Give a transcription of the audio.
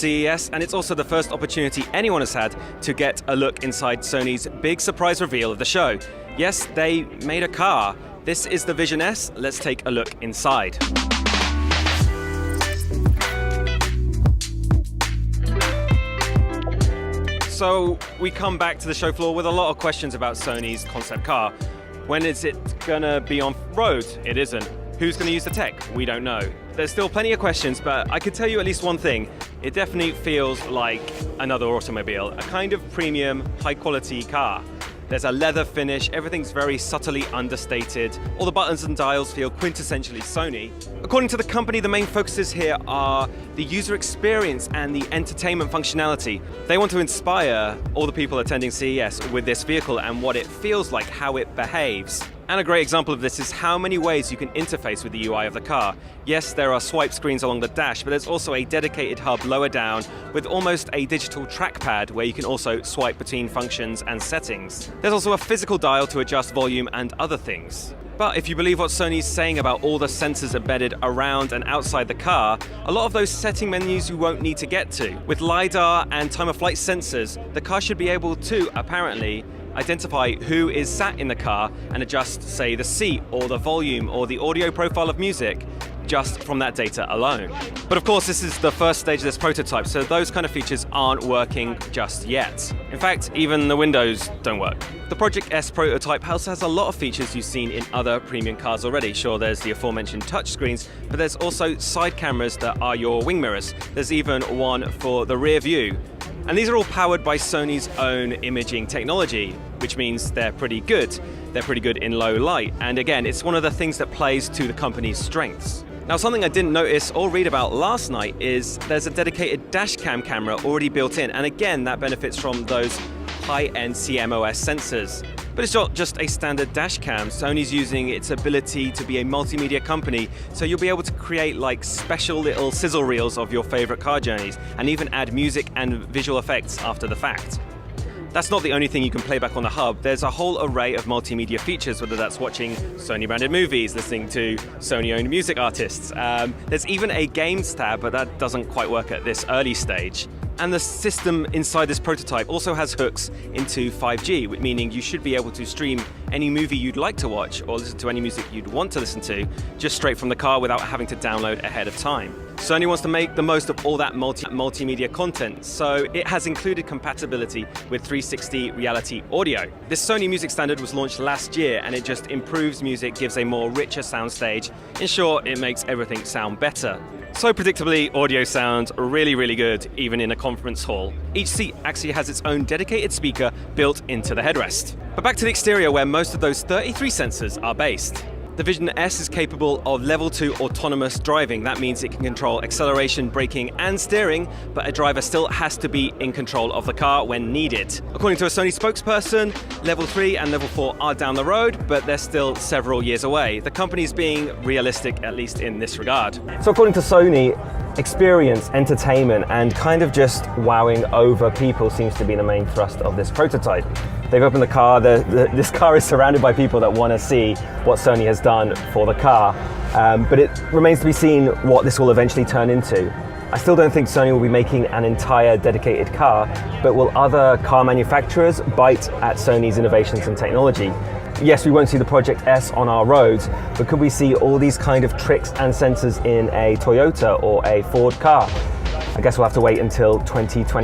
CES, and it's also the first opportunity anyone has had to get a look inside Sony's big surprise reveal of the show. Yes, they made a car. This is the Vision S. Let's take a look inside. So we come back to the show floor with a lot of questions about Sony's concept car. When is it gonna be on road? It isn't. Who's gonna use the tech? We don't know. There's still plenty of questions, but I could tell you at least one thing. It definitely feels like another automobile, a kind of premium, high-quality car. There's a leather finish, everything's very subtly understated. All the buttons and dials feel quintessentially Sony. According to the company, the main focuses here are the user experience and the entertainment functionality. They want to inspire all the people attending CES with this vehicle and what it feels like, how it behaves. And a great example of this is how many ways you can interface with the UI of the car. Yes, there are swipe screens along the dash, but there's also a dedicated hub lower down with almost a digital trackpad where you can also swipe between functions and settings. There's also a physical dial to adjust volume and other things. But if you believe what Sony's saying about all the sensors embedded around and outside the car, a lot of those setting menus you won't need to get to. With LiDAR and time-of-flight sensors, the car should be able to, apparently, identify who is sat in the car and adjust, say, the seat or the volume or the audio profile of music just from that data alone. But of course, this is the first stage of this prototype, so those kind of features aren't working just yet. In fact, even the windows don't work. The Project S prototype also has a lot of features you've seen in other premium cars already. Sure, there's the aforementioned touchscreens, but there's also side cameras that are your wing mirrors. There's even one for the rear view. And these are all powered by Sony's own imaging technology, which means they're pretty good. They're pretty good in low light. And again, it's one of the things that plays to the company's strengths. Now, something I didn't notice or read about last night is there's a dedicated dash cam camera already built in. And again, that benefits from those high-end CMOS sensors. But it's not just a standard dash cam. Sony's using its ability to be a multimedia company, so you'll be able to create like special little sizzle reels of your favorite car journeys and even add music and visual effects after the fact. That's not the only thing you can play back on the hub. There's a whole array of multimedia features, whether that's watching Sony-branded movies, listening to Sony-owned music artists. There's even a games tab, but that doesn't quite work at this early stage. And the system inside this prototype also has hooks into 5G, meaning you should be able to stream any movie you'd like to watch or listen to any music you'd want to listen to just straight from the car without having to download ahead of time. Sony wants to make the most of all that multimedia content, so it has included compatibility with 360 reality audio. This Sony music standard was launched last year, and it just improves music, gives a more richer soundstage. In short, it makes everything sound better. So predictably, audio sounds really, really good, even in a conference hall. Each seat actually has its own dedicated speaker built into the headrest. But back to the exterior, where most of those 33 sensors are based. The Vision S is capable of level 2 autonomous driving. That means it can control acceleration, braking, and steering, but a driver still has to be in control of the car when needed. According to a Sony spokesperson, level 3 and level 4 are down the road, but they're still several years away. The company's being realistic, at least in this regard. So according to Sony, experience, entertainment, and kind of just wowing over people seems to be the main thrust of this prototype. They've opened the car, this car is surrounded by people that want to see what Sony has done for the car, but it remains to be seen what this will eventually turn into. I still don't think Sony will be making an entire dedicated car, but will other car manufacturers bite at Sony's innovations and technology? Yes, we won't see the Project S on our roads, but could we see all these kind of tricks and sensors in a Toyota or a Ford car? I guess we'll have to wait until 2020.